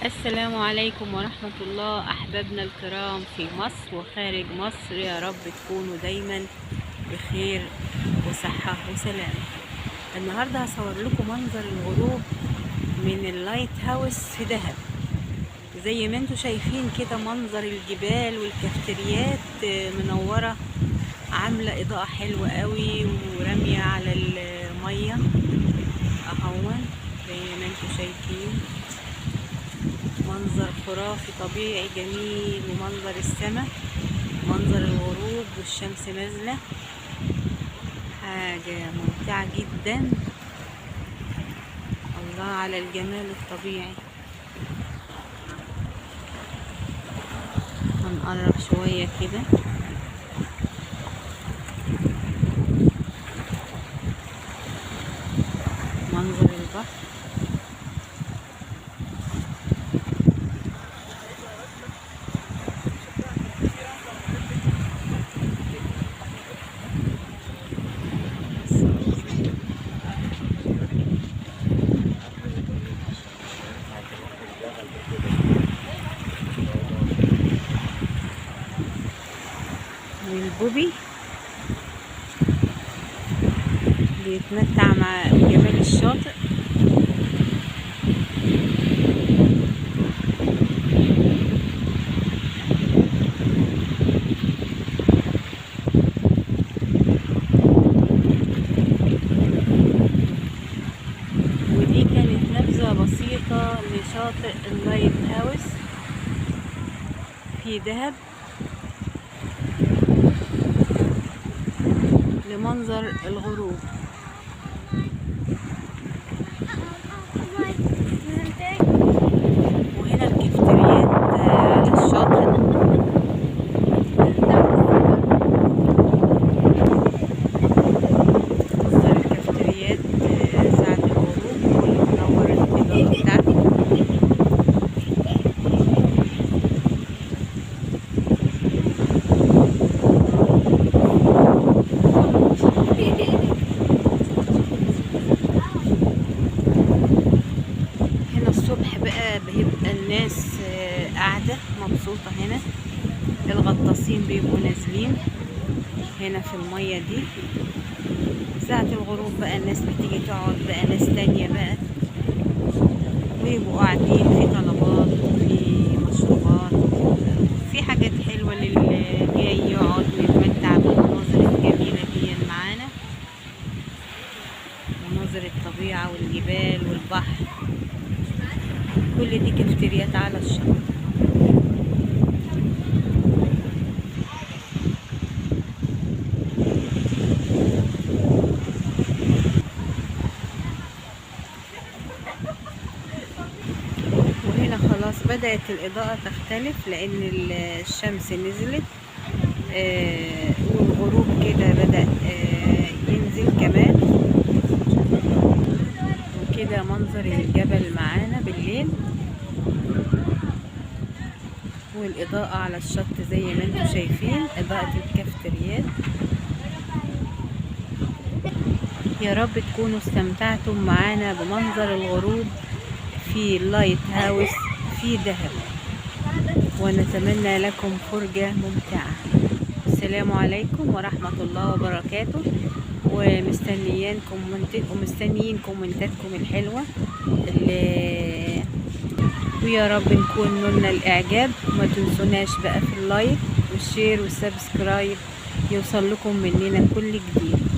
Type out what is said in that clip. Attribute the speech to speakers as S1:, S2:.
S1: السلام عليكم ورحمة الله أحبابنا الكرام في مصر وخارج مصر، يا رب تكونوا دايما بخير وصحة وسلام. النهاردة هصور لكم منظر الغروب من اللايت هاوس في دهب. زي ما انتوا شايفين كده منظر الجبال والكافتريات منورة، عاملة إضاءة حلوة قوي ورامية على المية اهون. زي ما انتوا شايفين منظر خرافي طبيعي جميل، ومنظر السماء، منظر الغروب والشمس نازلة، حاجة ممتعة جدا. الله على الجمال الطبيعي. هنقرب شوية كده. منظر البحر والبوبي بيتمتع مع جمال الشاطئ. ودي كانت نبذة بسيطة لشاطئ اللايت هاوس في دهب، لمنظر الغروب. وهنا الكافتريات على الشاطئ. منظر الكافتريات ساعة الغروب منور الإضاءة بتاعته. هنا الصبح بقى بيبقى الناس قاعدة مبسوطة هنا. الغطاسين بيبقوا نازلين هنا في المية دي. ساعة الغروب بقى الناس بتيجي تقعد، بقى ناس تانية بقى، ويبقوا قاعدين في طلبات وفي مشروبات، في حاجات حلوة للي جاي يقعد ويتمتع بالمناظر الجميلة دي معانا. مناظر الطبيعة والجبال والبحر، كل دي كافتريات على الشط. وهنا خلاص بدأت الإضاءة تختلف لأن الشمس نزلت، والغروب كده بدأ ينزل كمان. وكده منظر الجبل معانا بالليل، والإضاءة على الشط زي ما انتم شايفين، إضاءة الكافتريات. يا رب تكونوا استمتعتم معانا بمنظر الغروب في اللايت هاوس في دهب، ونتمنى لكم فرجة ممتعة. السلام عليكم ورحمة الله وبركاته، ومستنيين كومنتاتكم الحلوة ويا رب نكون نلنا الإعجاب. وما تنسوناش بقى في اللايك والشير والسبسكرايب، يوصل لكم مننا كل جديد.